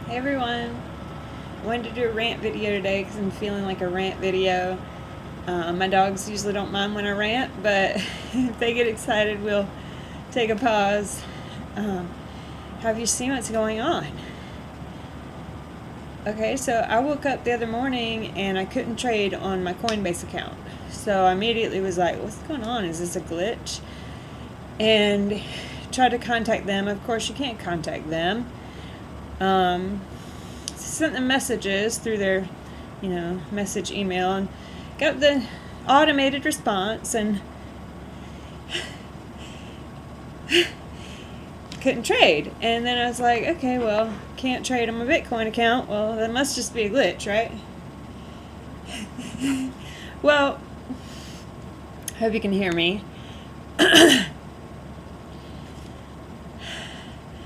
Hey everyone, I wanted to do a rant video today because I'm feeling like a rant video. My dogs usually don't mind when I rant, but if they get excited, we'll take a pause. Have you seen what's going on? Okay, so I woke up the other morning and I couldn't trade on my Coinbase account. So I immediately was like, what's going on? Is this a glitch? And tried to contact them. Of course, you can't contact them. Sent them messages through their, message email and got the automated response and couldn't trade. And then I was like, okay, well, can't trade on my Bitcoin account. Well, that must just be a glitch, right? Well, hope you can hear me.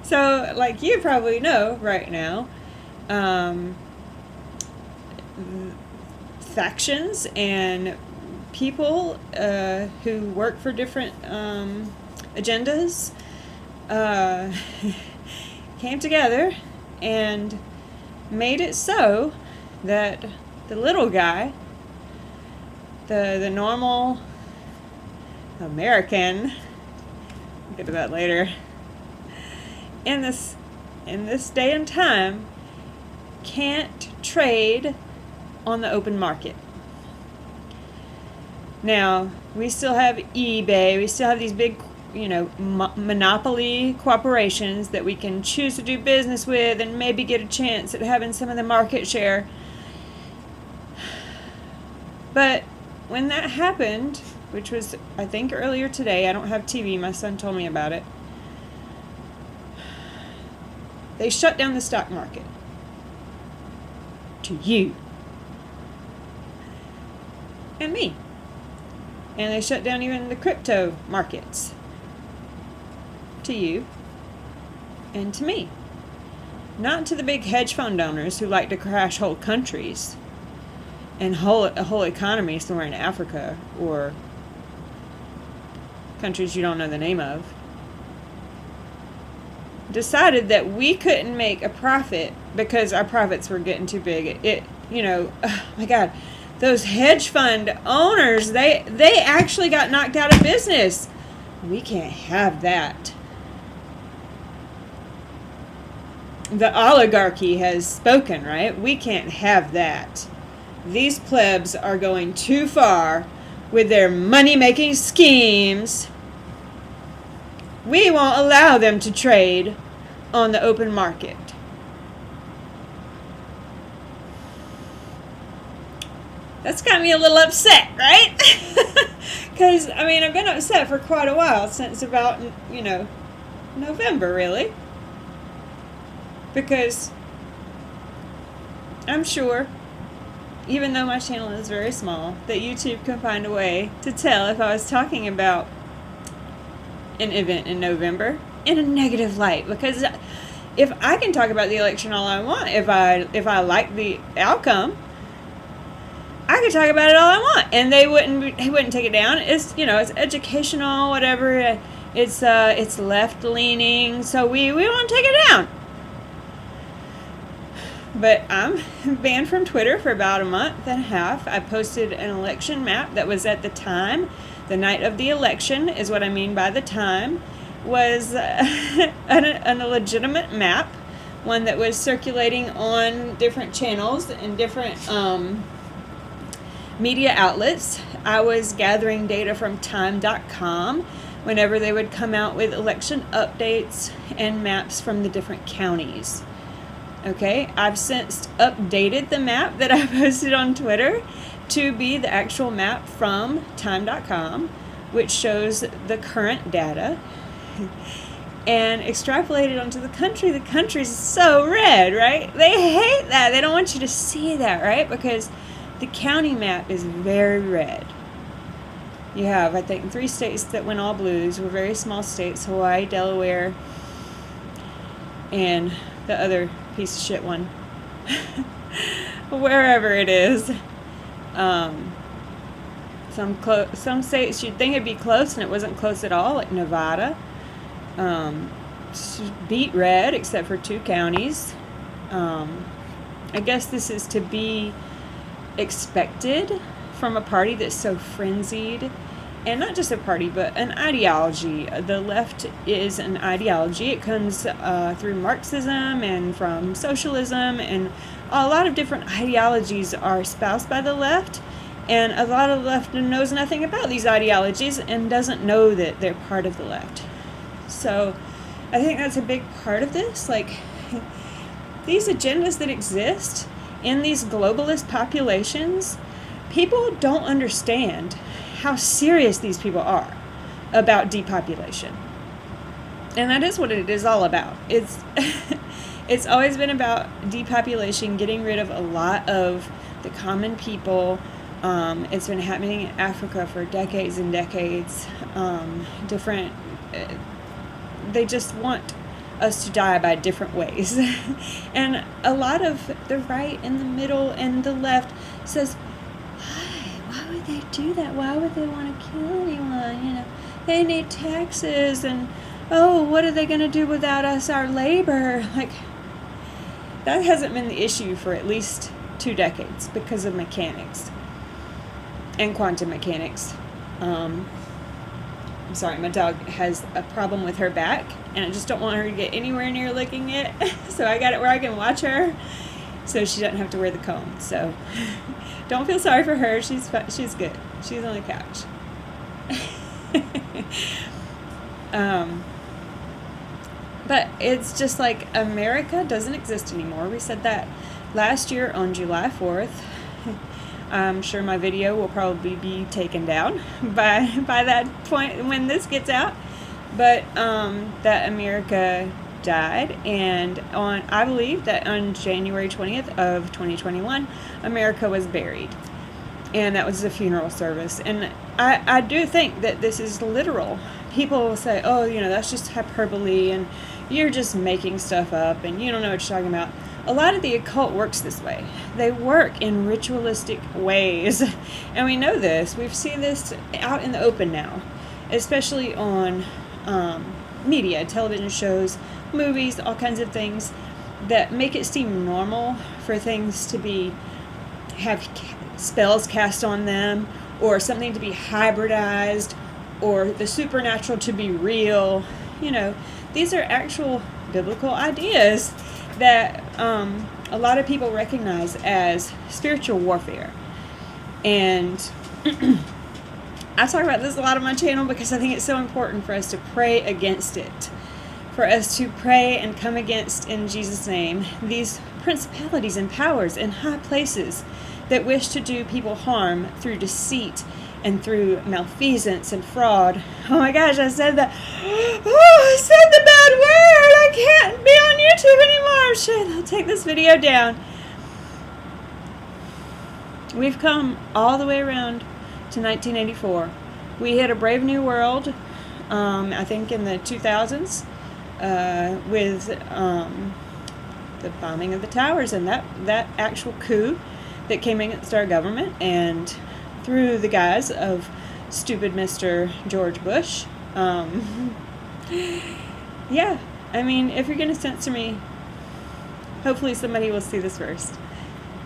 So, like you probably know right now, factions and people who work for different agendas came together and made it so that the little guy, the normal American, we'll get to that later, in this day and time, can't trade on the open market. Now, we still have eBay, we still have these big, monopoly corporations that we can choose to do business with and maybe get a chance at having some of the market share. But when that happened, which was, I think, earlier today, I don't have TV, my son told me about it, they shut down the stock market. To you. And me. And they shut down even the crypto markets. To you. And to me. Not to the big hedge fund owners who like to crash whole countries. And a whole economy somewhere in Africa. Or countries you don't know the name of. Decided that we couldn't make a profit because our profits were getting too big. Oh my God, those hedge fund owners, they actually got knocked out of business. We can't have that. The oligarchy has spoken, right? We can't have that. These plebs are going too far with their money-making schemes. We won't allow them to trade on the open market. That's got me a little upset, right? Because, I've been upset for quite a while, since about, November, really. Because I'm sure, even though my channel is very small, that YouTube can find a way to tell if I was talking about an event in November in a negative light. Because if I can talk about the election all I want, if I like the outcome, I could talk about it all I want, and they wouldn't take it down. It's it's educational, whatever. It's left leaning, so we won't take it down. But I'm banned from Twitter for about a month and a half. I posted an election map that was at the time. The night of the election is what I mean by the time, was a legitimate map, one that was circulating on different channels and different media outlets. I was gathering data from time.com whenever they would come out with election updates and maps from the different counties. Okay, I've since updated the map that I posted on Twitter to be the actual map from time.com, which shows the current data, and extrapolated onto the country. The country's so red, right? They hate that. They don't want you to see that, right? Because the county map is very red. You have, I think, 3 states that went all blue. These were very small states: Hawaii, Delaware, and the other piece of shit one. Wherever it is. Some states you'd think it'd be close, and it wasn't close at all, like Nevada. Beat red, except for 2 counties. I guess this is to be expected from a party that's so frenzied, and not just a party, but an ideology. The left is an ideology. It comes through Marxism and from socialism, and a lot of different ideologies are espoused by the left, and a lot of the left knows nothing about these ideologies and doesn't know that they're part of the left. So I think that's a big part of this. Like, these agendas that exist in these globalist populations, people don't understand how serious these people are about depopulation. And that is what it is all about. It's always been about depopulation, getting rid of a lot of the common people. It's been happening in Africa for decades and decades. They just want us to die by different ways. And a lot of the right and the middle and the left says, why would they do that? Why would they want to kill anyone? You know, they need taxes, and oh, what are they going to do without us, our labor? Like, that hasn't been the issue for at least 2 decades because of mechanics and quantum mechanics. I'm sorry, my dog has a problem with her back, and I just don't want her to get anywhere near licking it. So I got it where I can watch her, so she doesn't have to wear the comb. So don't feel sorry for her. She's good. She's on the couch. But it's just like America doesn't exist anymore. We said that last year on July 4th. I'm sure my video will probably be taken down by that point when this gets out. But that America died, and I believe that on January 20th of 2021, America was buried. And that was the funeral service. And I do think that this is literal. People will say, oh, you know, that's just hyperbole, and you're just making stuff up, and you don't know what you're talking about. A lot of the occult works this way. They work in ritualistic ways. And we know this. We've seen this out in the open now, especially on media, television shows, movies, all kinds of things that make it seem normal for things to have spells cast on them, or something to be hybridized, or the supernatural to be real. You know, these are actual biblical ideas that a lot of people recognize as spiritual warfare. And I talk about this a lot on my channel because I think it's so important for us to pray against it. For us to pray and come against, in Jesus' name, these principalities and powers in high places that wish to do people harm through deceit and through malfeasance and fraud. Oh my gosh, I said that. Oh, I said the bad word. I can't be on YouTube anymore. Shit, I'll take this video down. We've come all the way around to 1984. We hit a brave new world, I think in the 2000s, with the bombing of the towers and that actual coup that came against our government, and through the guise of stupid Mr. George Bush. Yeah, I mean, if you're going to censor me, hopefully somebody will see this first.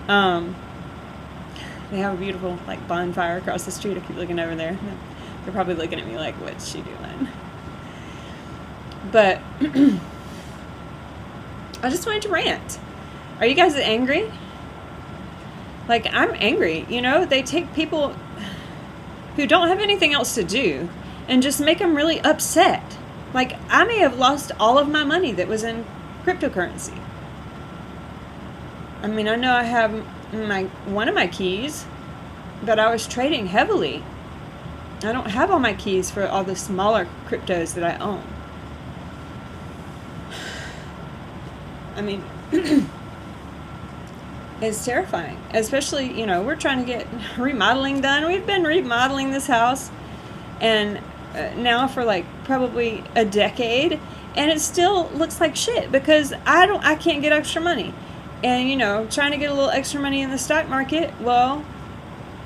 They have a beautiful, like, bonfire across the street. I keep looking over there. They're probably looking at me like, what's she doing? But I just wanted to rant. Are you guys angry? Like, I'm angry, you know? They take people who don't have anything else to do and just make them really upset. Like, I may have lost all of my money that was in cryptocurrency. I mean, I know I have one of my keys, but I was trading heavily. I don't have all my keys for all the smaller cryptos that I own. I mean, it's terrifying. Especially, you know, we're trying to get remodeling done. We've been remodeling this house and now for like probably a decade, and it still looks like shit because I can't get extra money. And, you know, trying to get a little extra money in the stock market, well,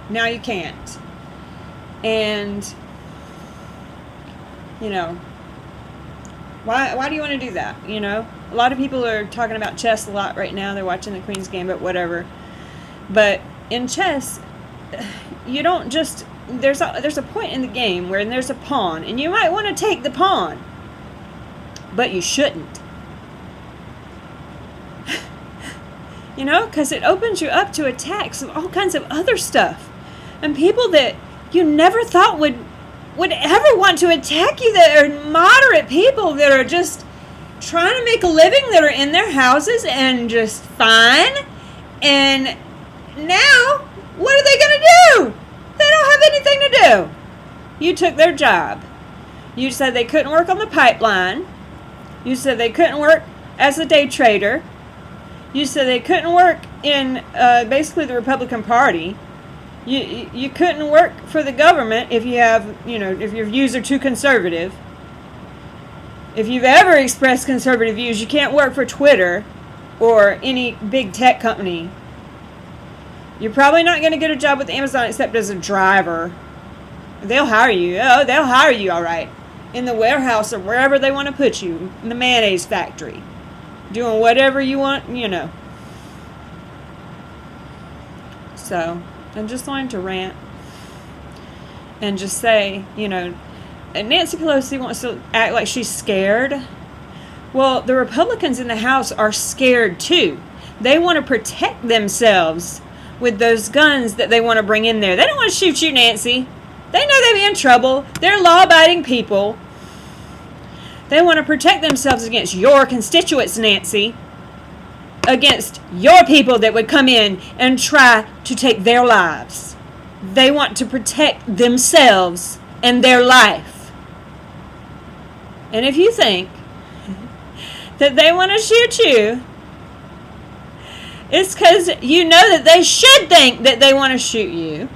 now you can't. And, you know, why do you want to do that, you know? A lot of people are talking about chess a lot right now. They're watching the Queen's Gambit, whatever. But in chess, you don't just... There's a point in the game where there's a pawn, and you might want to take the pawn. But you shouldn't. You know, because it opens you up to attacks of all kinds of other stuff. And people that you never thought would ever want to attack you, that are moderate people that are just trying to make a living, that are in their houses and just fine. And now, what are they going to do? They don't have anything to do. You took their job. You said they couldn't work on the pipeline. You said they couldn't work as a day trader. You said they couldn't work in basically the Republican Party. You couldn't work for the government if you have, if your views are too conservative. If you've ever expressed conservative views, you can't work for Twitter or any big tech company. You're probably not going to get a job with Amazon except as a driver. They'll hire you. Oh, they'll hire you, all right. In the warehouse or wherever they want to put you. In the mayonnaise factory. Doing whatever you want, So, I'm just wanting to rant. And just say, Nancy Pelosi wants to act like she's scared. Well, the Republicans in the House are scared too. They want to protect themselves with those guns that they want to bring in there. They don't want to shoot you, Nancy. They know they'll be in trouble. They're law-abiding people. They want to protect themselves against your constituents, Nancy. Against your people that would come in and try to take their lives. They want to protect themselves and their life. And if you think that they want to shoot you, it's because you know that they should think that they want to shoot you.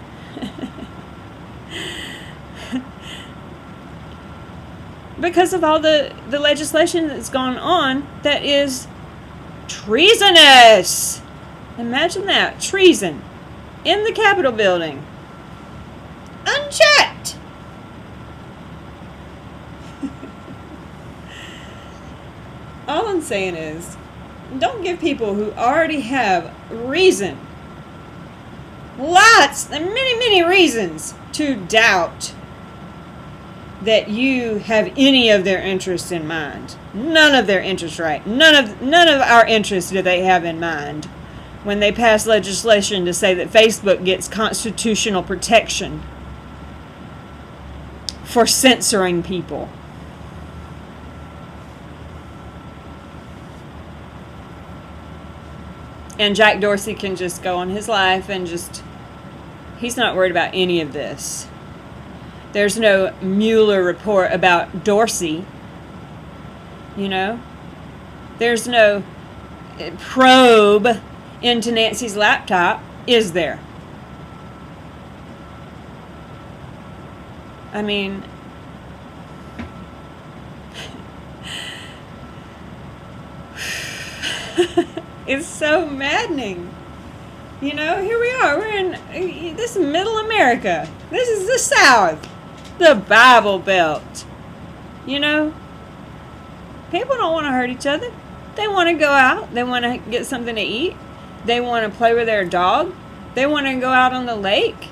Because of all the legislation that's gone on that is treasonous. Imagine that. Treason. In the Capitol building. Unchecked. All I'm saying is, don't give people who already have reason, lots and many, many reasons to doubt that you have any of their interests in mind. None of their interests, right? None of our interests do they have in mind when they pass legislation to say that Facebook gets constitutional protection for censoring people. And Jack Dorsey can just go on his life and he's not worried about any of this. There's no Mueller report about Dorsey. There's no probe into Nancy's laptop, is there? I mean, it's so maddening. Here we are. We're in this is middle America. This is the South. The Bible Belt. People don't want to hurt each other. They want to go out. They want to get something to eat. They want to play with their dog. They want to go out on the lake.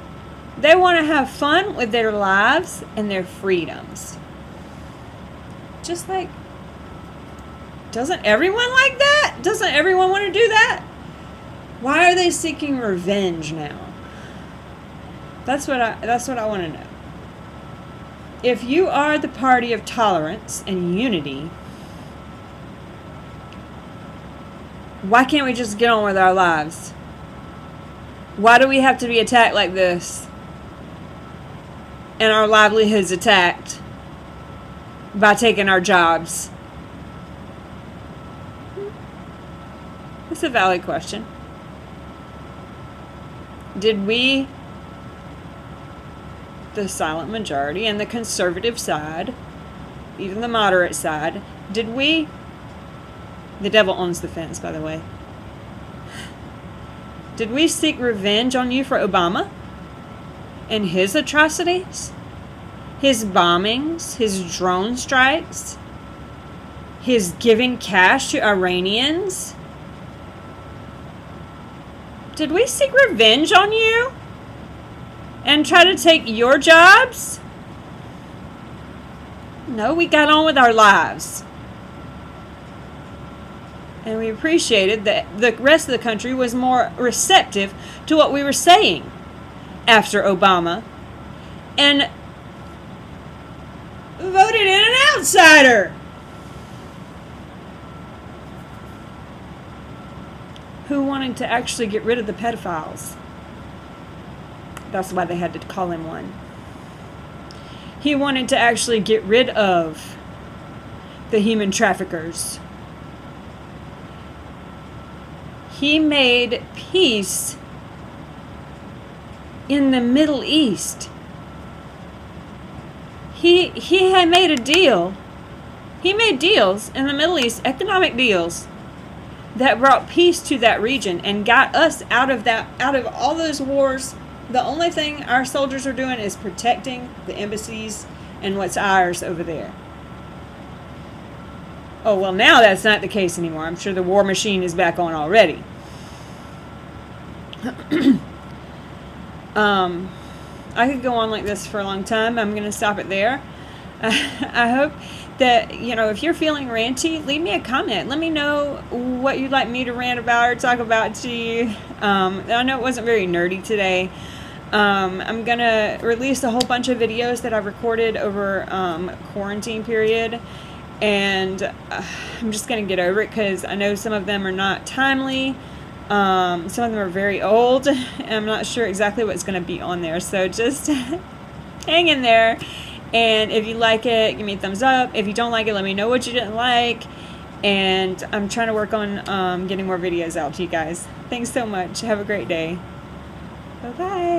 They want to have fun with their lives and their freedoms. Just like, doesn't everyone like that? Doesn't everyone want to do that? Why are they seeking revenge now? That's what I want to know. If you are the party of tolerance and unity, why can't we just get on with our lives? Why do we have to be attacked like this? And our livelihoods attacked by taking our jobs? It's a valid question. Did we, the silent majority and the conservative side, even the moderate side, did we, the devil owns the fence, by the way, did we seek revenge on you for Obama and his atrocities, his bombings, his drone strikes? He's giving cash to Iranians? Did we seek revenge on you? And try to take your jobs? No, we got on with our lives. And we appreciated that the rest of the country was more receptive to what we were saying after Obama. And voted in an outsider who wanted to actually get rid of the pedophiles. That's why they had to call him one. He wanted to actually get rid of the human traffickers. He made peace in the Middle East. He had made a deal. He made deals in the Middle East, economic deals, that brought peace to that region and got us out of all those wars. The only thing our soldiers are doing is protecting the embassies and what's ours over there. Oh, well, now that's not the case anymore. I'm sure the war machine is back on already. I could go on like this for a long time. I'm going to stop it there. I hope that, if you're feeling ranty, leave me a comment. Let me know what you'd like me to rant about or talk about to you. I know it wasn't very nerdy today. I'm going to release a whole bunch of videos that I've recorded over quarantine period. And I'm just going to get over it because I know some of them are not timely. Some of them are very old. And I'm not sure exactly what's going to be on there. So just hang in there. And if you like it, give me a thumbs up. If you don't like it, let me know what you didn't like. And I'm trying to work on getting more videos out to you guys. Thanks so much. Have a great day. Bye-bye.